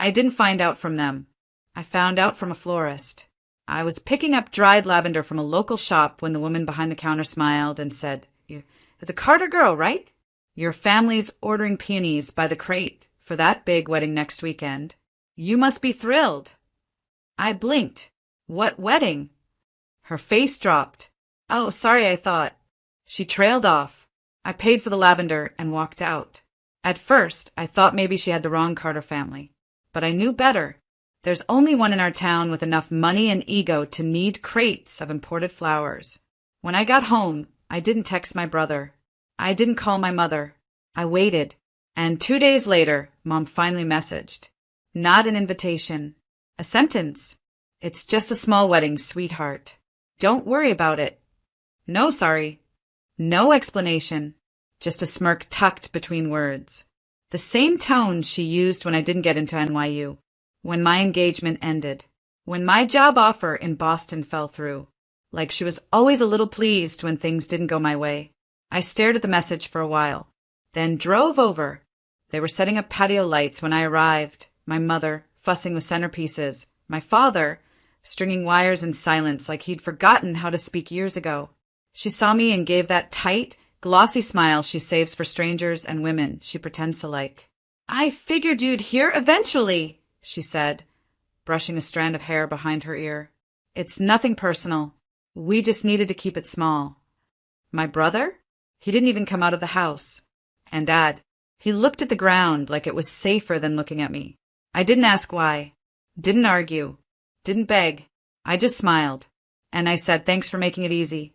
I didn't find out from them. I found out from a florist. I was picking up dried lavender from a local shop when the woman behind the counter smiled and said, "You're the Carter girl, right? Your family's ordering peonies by the crate for that big wedding next weekend. You must be thrilled." I blinked. "What wedding?" Her face dropped. "Oh, sorry, I thought." She trailed off. I paid for the lavender and walked out. At first, I thought maybe she had the wrong Carter family. But I knew better. There's only one in our town with enough money and ego to need crates of imported flowers. When I got home, I didn't text my brother. I didn't call my mother. I waited. And 2 days later, Mom finally messaged. Not an invitation. A sentence. "It's just a small wedding, sweetheart. Don't worry about it." No, sorry. No explanation. Just a smirk tucked between words. The same tone she used when I didn't get into NYU. When my engagement ended. When my job offer in Boston fell through. Like she was always a little pleased when things didn't go my way. I stared at the message for a while. Then drove over. They were setting up patio lights when I arrived. My mother, fussing with centerpieces. My father, stringing wires in silence like he'd forgotten how to speak years ago. She saw me and gave that tight, glossy smile she saves for strangers and women she pretends to like. "I figured you'd hear eventually," she said, brushing a strand of hair behind her ear. "It's nothing personal. We just needed to keep it small." My brother? He didn't even come out of the house. And Dad, he looked at the ground like it was safer than looking at me. I didn't ask why. Didn't argue. Didn't beg. I just smiled. And I said, "Thanks for making it easy."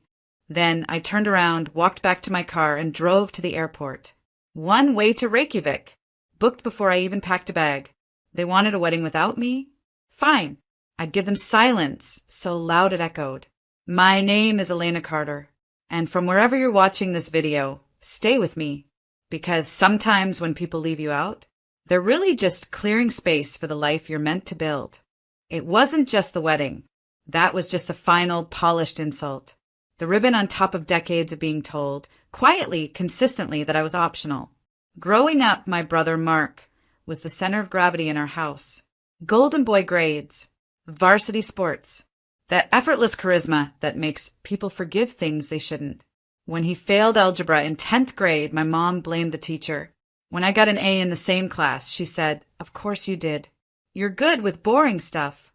Then I turned around, walked back to my car, and drove to the airport. One way to Reykjavik. Booked before I even packed a bag. They wanted a wedding without me? Fine. I'd give them silence, so loud it echoed. My name is Elena Carter. And from wherever you're watching this video, stay with me. Because sometimes when people leave you out, they're really just clearing space for the life you're meant to build. It wasn't just the wedding. That was just the final, polished insult. The ribbon on top of decades of being told, quietly, consistently, that I was optional. Growing up, my brother Mark was the center of gravity in our house. Golden boy grades, varsity sports, that effortless charisma that makes people forgive things they shouldn't. When he failed algebra in 10th grade, my mom blamed the teacher. When I got an A in the same class, she said, "Of course you did. You're good with boring stuff."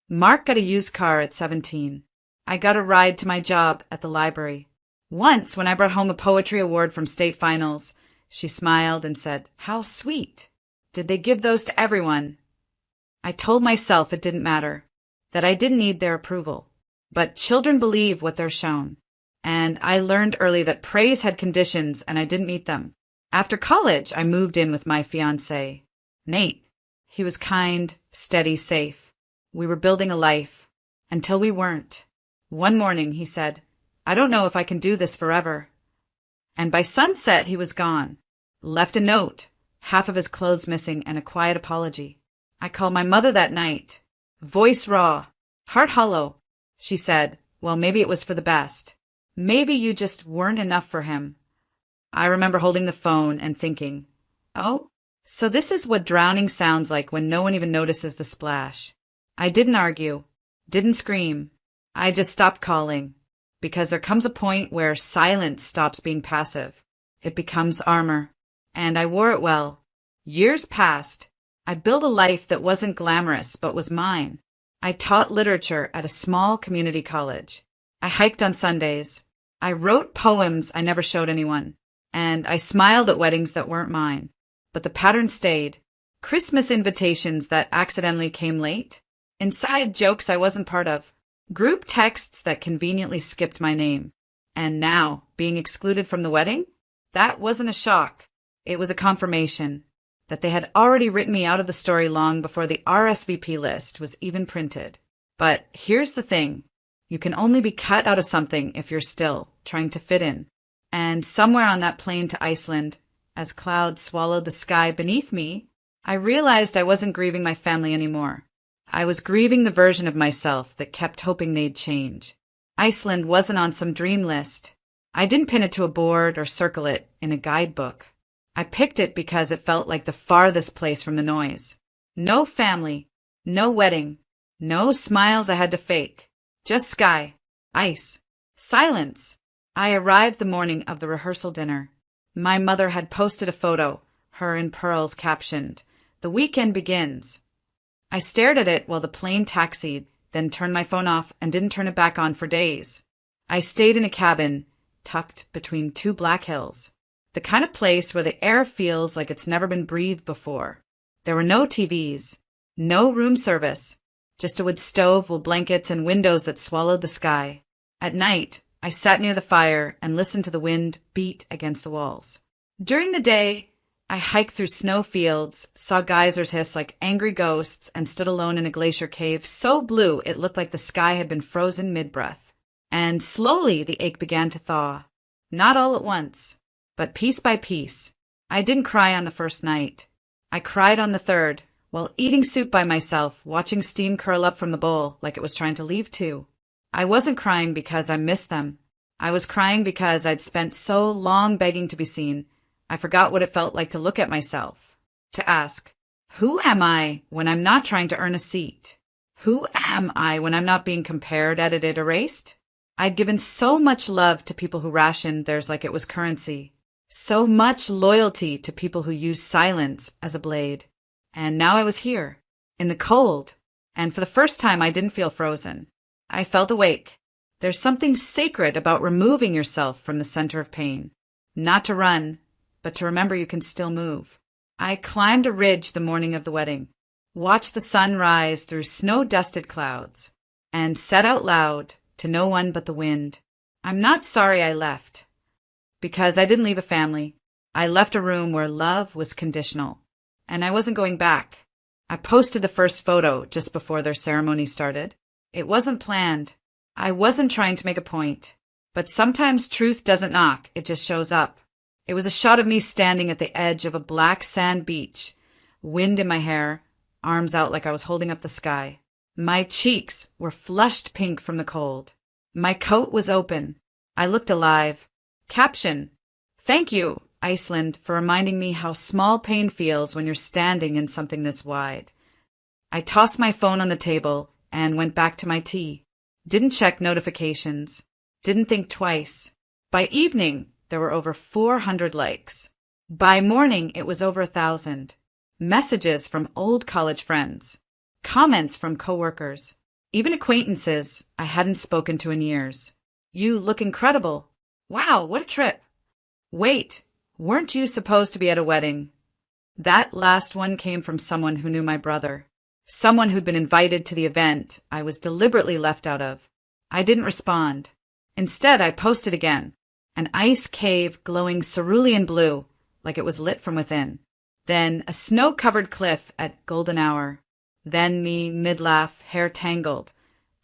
Mark got a used car at 17. I got a ride to my job at the library. Once, when I brought home a poetry award from state finals, she smiled and said, "How sweet. Did they give those to everyone?" I told myself it didn't matter, that I didn't need their approval. But children believe what they're shown. And I learned early that praise had conditions and I didn't meet them. After college, I moved in with my fiancé, Nate. He was kind, steady, safe. We were building a life. Until we weren't. One morning, he said, "I don't know if I can do this forever." And by sunset, he was gone. Left a note, half of his clothes missing, and a quiet apology. I called my mother that night. Voice raw, heart hollow. She said, "Well, maybe it was for the best. Maybe you just weren't enough for him." I remember holding the phone and thinking, oh, so this is what drowning sounds like when no one even notices the splash. I didn't argue, didn't scream. I just stopped calling, because there comes a point where silence stops being passive. It becomes armor, and I wore it well. Years passed. I built a life that wasn't glamorous, but was mine. I taught literature at a small community college. I hiked on Sundays. I wrote poems I never showed anyone. And I smiled at weddings that weren't mine. But the pattern stayed. Christmas invitations that accidentally came late. Inside jokes I wasn't part of. Group texts that conveniently skipped my name. And now, being excluded from the wedding? That wasn't a shock. It was a confirmation that they had already written me out of the story long before the RSVP list was even printed. But here's the thing. You can only be cut out of something if you're still trying to fit in. And somewhere on that plane to Iceland, as clouds swallowed the sky beneath me, I realized I wasn't grieving my family anymore. I was grieving the version of myself that kept hoping they'd change. Iceland wasn't on some dream list. I didn't pin it to a board or circle it in a guidebook. I picked it because it felt like the farthest place from the noise. No family, no wedding, no smiles I had to fake. Just sky, ice, silence. I arrived the morning of the rehearsal dinner. My mother had posted a photo, her in pearls captioned, "The weekend begins." I stared at it while the plane taxied, then turned my phone off and didn't turn it back on for days. I stayed in a cabin, tucked between two black hills. The kind of place where the air feels like it's never been breathed before. There were no TVs, no room service, just a wood stove with blankets and windows that swallowed the sky. At night, I sat near the fire and listened to the wind beat against the walls. During the day, I hiked through snow fields, saw geysers hiss like angry ghosts, and stood alone in a glacier cave so blue it looked like the sky had been frozen mid-breath. And slowly the ache began to thaw. Not all at once, but piece by piece. I didn't cry on the first night. I cried on the third, while eating soup by myself, watching steam curl up from the bowl like it was trying to leave too. I wasn't crying because I missed them. I was crying because I'd spent so long begging to be seen. I forgot what it felt like to look at myself, to ask, who am I when I'm not trying to earn a seat? Who am I when I'm not being compared, edited, erased? I'd given so much love to people who rationed theirs like it was currency, so much loyalty to people who used silence as a blade. And now I was here, in the cold, and for the first time I didn't feel frozen. I felt awake. There's something sacred about removing yourself from the center of pain. Not to run, but to remember you can still move. I climbed a ridge the morning of the wedding, watched the sun rise through snow-dusted clouds, and said out loud to no one but the wind, I'm not sorry I left. Because I didn't leave a family. I left a room where love was conditional. And I wasn't going back. I posted the first photo just before their ceremony started. It wasn't planned. I wasn't trying to make a point. But sometimes truth doesn't knock, it just shows up. It was a shot of me standing at the edge of a black sand beach, wind in my hair, arms out like I was holding up the sky. My cheeks were flushed pink from the cold. My coat was open. I looked alive. Caption: Thank you, Iceland, for reminding me how small pain feels when you're standing in something this wide. I tossed my phone on the table and went back to my tea. Didn't check notifications. Didn't think twice. By evening, there were over 400 likes. By morning, it was over 1,000. Messages from old college friends. Comments from coworkers. Even acquaintances I hadn't spoken to in years. You look incredible. Wow, what a trip. Wait, weren't you supposed to be at a wedding? That last one came from someone who knew my brother. Someone who'd been invited to the event I was deliberately left out of. I didn't respond. Instead, I posted again. An ice cave glowing cerulean blue, like it was lit from within. Then a snow-covered cliff at golden hour. Then me, mid-laugh, hair tangled,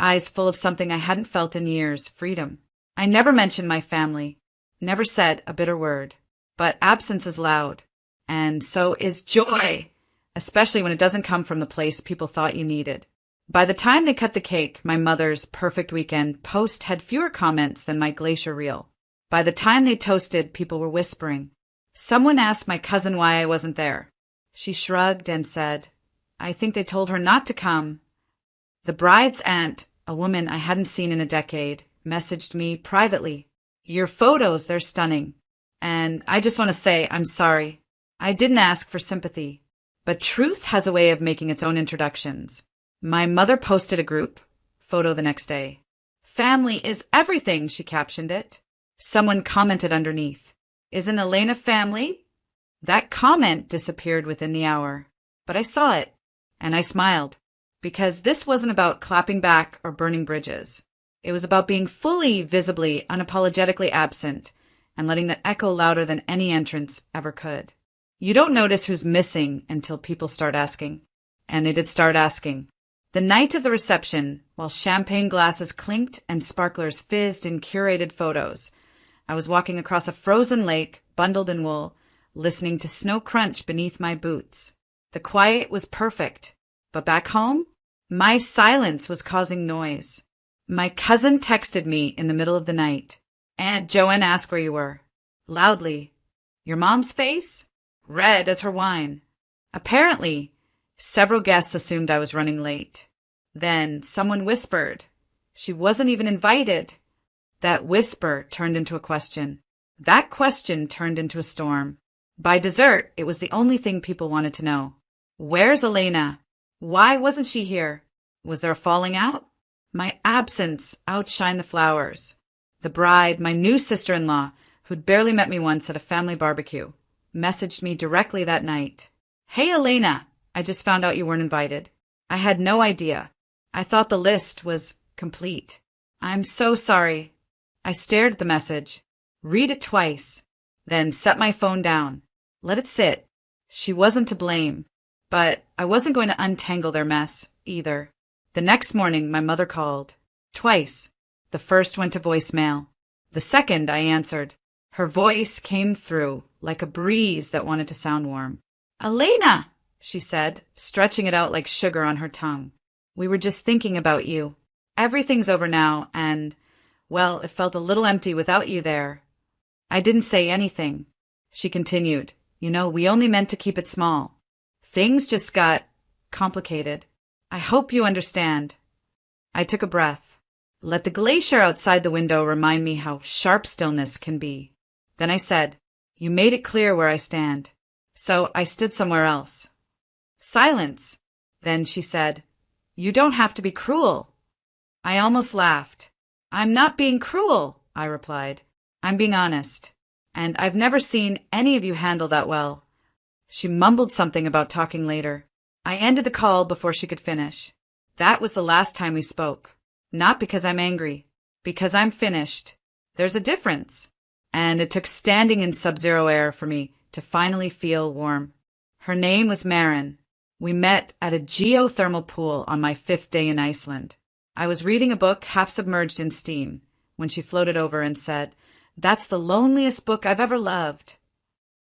eyes full of something I hadn't felt in years, freedom. I never mentioned my family, never said a bitter word. But absence is loud, and so is joy, especially when it doesn't come from the place people thought you needed. By the time they cut the cake, my mother's perfect weekend post had fewer comments than my glacier reel. By the time they toasted, people were whispering. Someone asked my cousin why I wasn't there. She shrugged and said, I think they told her not to come. The bride's aunt, a woman I hadn't seen in a decade, messaged me privately. Your photos, they're stunning. And I just want to say I'm sorry. I didn't ask for sympathy. But truth has a way of making its own introductions. My mother posted a group photo the next day. Family is everything, she captioned it. Someone commented underneath. Isn't Elena family? That comment disappeared within the hour. But I saw it, and I smiled. Because this wasn't about clapping back or burning bridges. It was about being fully, visibly, unapologetically absent, and letting that echo louder than any entrance ever could. You don't notice who's missing until people start asking. And they did start asking. The night of the reception, while champagne glasses clinked and sparklers fizzed in curated photos, I was walking across a frozen lake, bundled in wool, listening to snow crunch beneath my boots. The quiet was perfect. But back home, my silence was causing noise. My cousin texted me in the middle of the night. Aunt Joanne asked where you were. Loudly. Your mom's face? Red as her wine. Apparently, Several guests assumed I was running late. Then someone whispered, "She wasn't even invited." That whisper turned into a question. That question turned into a storm. By dessert, it was the only thing people wanted to know. Where's Elena? Why wasn't she here? Was there a falling out? My absence outshined the flowers. The bride, my new sister-in-law, who'd barely met me once at a family barbecue, messaged me directly that night. "Hey, Elena, I just found out you weren't invited. I had no idea. I thought the list was complete. I'm so sorry." I stared at the message, read it twice, then set my phone down, let it sit. She wasn't to blame, but I wasn't going to untangle their mess either. The next morning, my mother called. Twice. The first went to voicemail. The second I answered. Her voice came through like a breeze that wanted to sound warm. "Elena," she said, stretching it out like sugar on her tongue. "We were just thinking about you. Everything's over now, and, well, it felt a little empty without you there." I didn't say anything. She continued, "We only meant to keep it small. Things just got complicated. I hope you understand." I took a breath. Let the glacier outside the window remind me how sharp stillness can be. Then I said, "You made it clear where I stand." So I stood somewhere else. Silence. Then she said, "You don't have to be cruel." I almost laughed. "I'm not being cruel," I replied. "I'm being honest. And I've never seen any of you handle that well." She mumbled something about talking later. I ended the call before she could finish. That was the last time we spoke. Not because I'm angry. Because I'm finished. There's a difference. And it took standing in sub-zero air for me to finally feel warm. Her name was Maren. We met at a geothermal pool on my 5th day in Iceland. I was reading a book half submerged in steam when she floated over and said, "That's the loneliest book I've ever loved."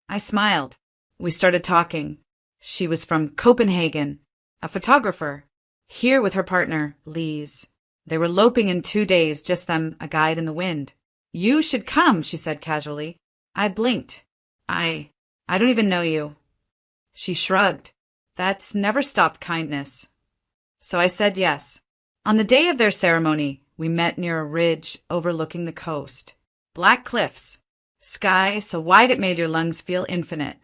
I smiled. We started talking. She was from Copenhagen, a photographer, here with her partner, Lise. They were eloping in 2 days, just them, a guide in the wind. "You should come," she said casually. I blinked. I don't even know you." She shrugged. "That's never stopped kindness." So I said yes. On the day of their ceremony, we met near a ridge overlooking the coast. Black cliffs. Sky so wide it made your lungs feel infinite.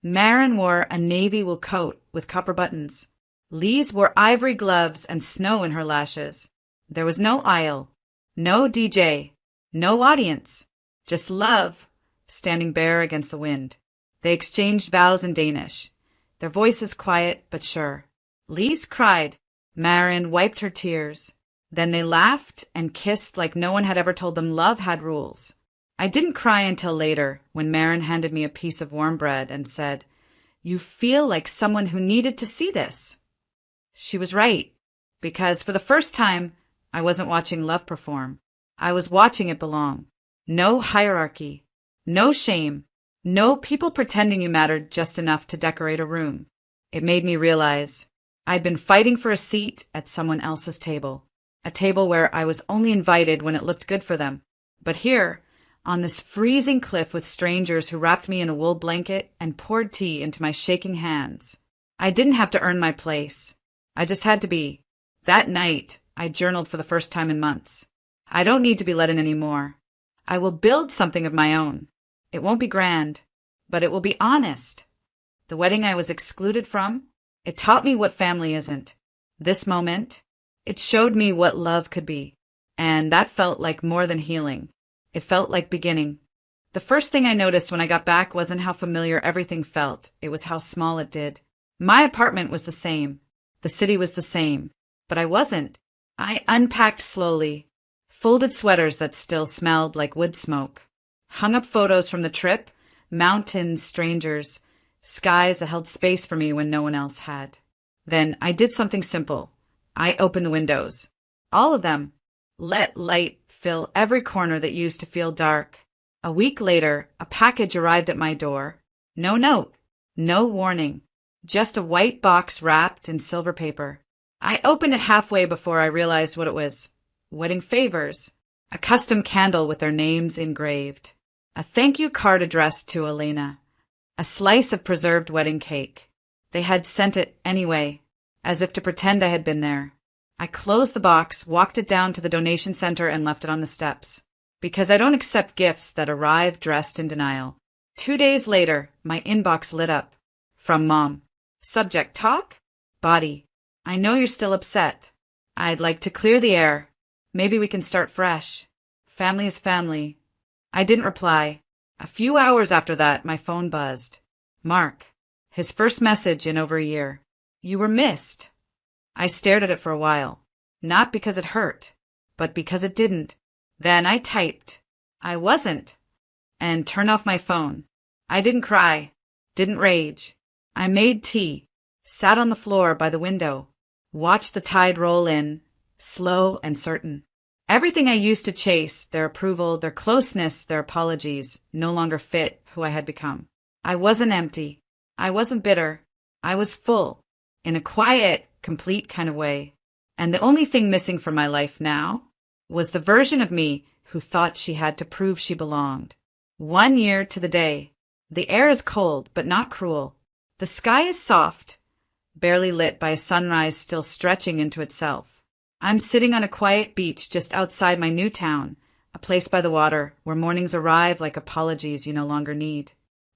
Maren wore a navy wool coat with copper buttons. Lise wore ivory gloves and snow in her lashes. There was no aisle, no DJ, no audience, just love standing bare against the wind. They exchanged vows in Danish, their voices quiet but sure. Lise cried. Maren wiped her tears. Then they laughed and kissed like no one had ever told them love had rules. I didn't cry until later, when Maren handed me a piece of warm bread and said, "You feel like someone who needed to see this." She was right, because for the first time, I wasn't watching love perform. I was watching it belong. No hierarchy, no shame, no people pretending you mattered just enough to decorate a room. It made me realize I'd been fighting for a seat at someone else's table, a table where I was only invited when it looked good for them. But here, on this freezing cliff with strangers who wrapped me in a wool blanket and poured tea into my shaking hands, I didn't have to earn my place. I just had to be. That night, I journaled for the first time in months. I don't need to be let in anymore. I will build something of my own. It won't be grand, but it will be honest. The wedding I was excluded from, it taught me what family isn't. This moment, it showed me what love could be. And that felt like more than healing. It felt like beginning. The first thing I noticed when I got back wasn't how familiar everything felt. It was how small it did. My apartment was the same. The city was the same. But I wasn't. I unpacked slowly, folded sweaters that still smelled like wood smoke, hung up photos from the trip, mountains, strangers, skies that held space for me when no one else had. Then I did something simple. I opened the windows. All of them. Let light fill every corner that used to feel dark. A week later, a package arrived at my door. No note, no warning, just a white box wrapped in silver paper. I opened it halfway before I realized what it was. Wedding favors. A custom candle with their names engraved. A thank you card addressed to Elena. A slice of preserved wedding cake. They had sent it anyway, as if to pretend I had been there. I closed the box, walked it down to the donation center, and left it on the steps. Because I don't accept gifts that arrive dressed in denial. 2 days later, my inbox lit up. From Mom. Subject: talk? Body: I know you're still upset. I'd like to clear the air. Maybe we can start fresh. Family is family. I didn't reply. A few hours after that, my phone buzzed. Mark. His first message in over a year. You were missed. I stared at it for a while. Not because it hurt, but because it didn't. Then I typed, I wasn't, and turned off my phone. I didn't cry, didn't rage. I made tea, sat on the floor by the window, watched the tide roll in, slow and certain. Everything I used to chase, their approval, their closeness, their apologies, no longer fit who I had become. I wasn't empty. I wasn't bitter. I was full, in a quiet, complete kind of way. And the only thing missing from my life now was the version of me who thought she had to prove she belonged. 1 year to the day. The air is cold, but not cruel. The sky is soft, barely lit by a sunrise still stretching into itself. I'm sitting on a quiet beach just outside my new town, a place by the water where mornings arrive like apologies you no longer need.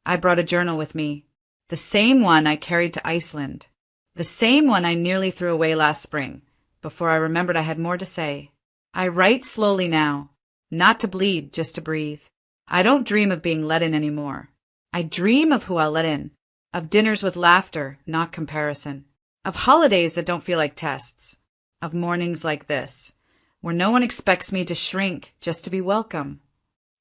I brought a journal with me, the same one I carried to Iceland, the same one I nearly threw away last spring, before I remembered I had more to say. I write slowly now, not to bleed, just to breathe. I don't dream of being let in anymore. I dream of who I'll let in, of dinners with laughter, not comparison, of holidays that don't feel like tests, of mornings like this, where no one expects me to shrink just to be welcome.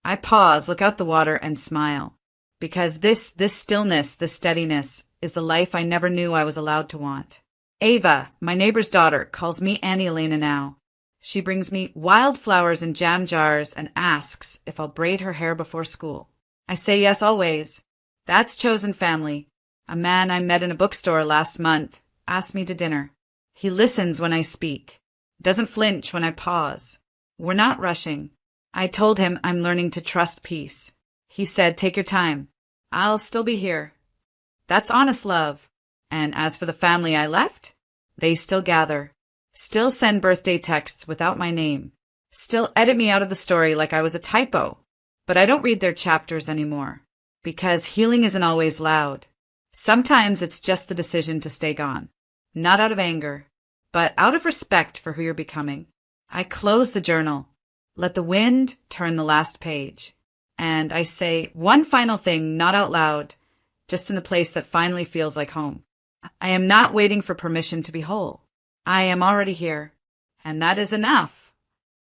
I pause, look out the water, and smile, because this stillness, this steadiness, is the life I never knew I was allowed to want. Ava, my neighbor's daughter, calls me Annie Elena now. She brings me wildflowers in jam jars and asks if I'll braid her hair before school. I say yes always. That's chosen family. A man I met in a bookstore last month asked me to dinner. He listens when I speak, doesn't flinch when I pause. We're not rushing. I told him I'm learning to trust peace. He said, take your time. I'll still be here. That's honest love. And as for the family I left, they still gather. Still send birthday texts without my name. Still edit me out of the story like I was a typo. But I don't read their chapters anymore. Because healing isn't always loud. Sometimes it's just the decision to stay gone. Not out of anger, but out of respect for who you're becoming. I close the journal. Let the wind turn the last page. And I say one final thing, not out loud, just in the place that finally feels like home. I am not waiting for permission to be whole. I am already here, and that is enough.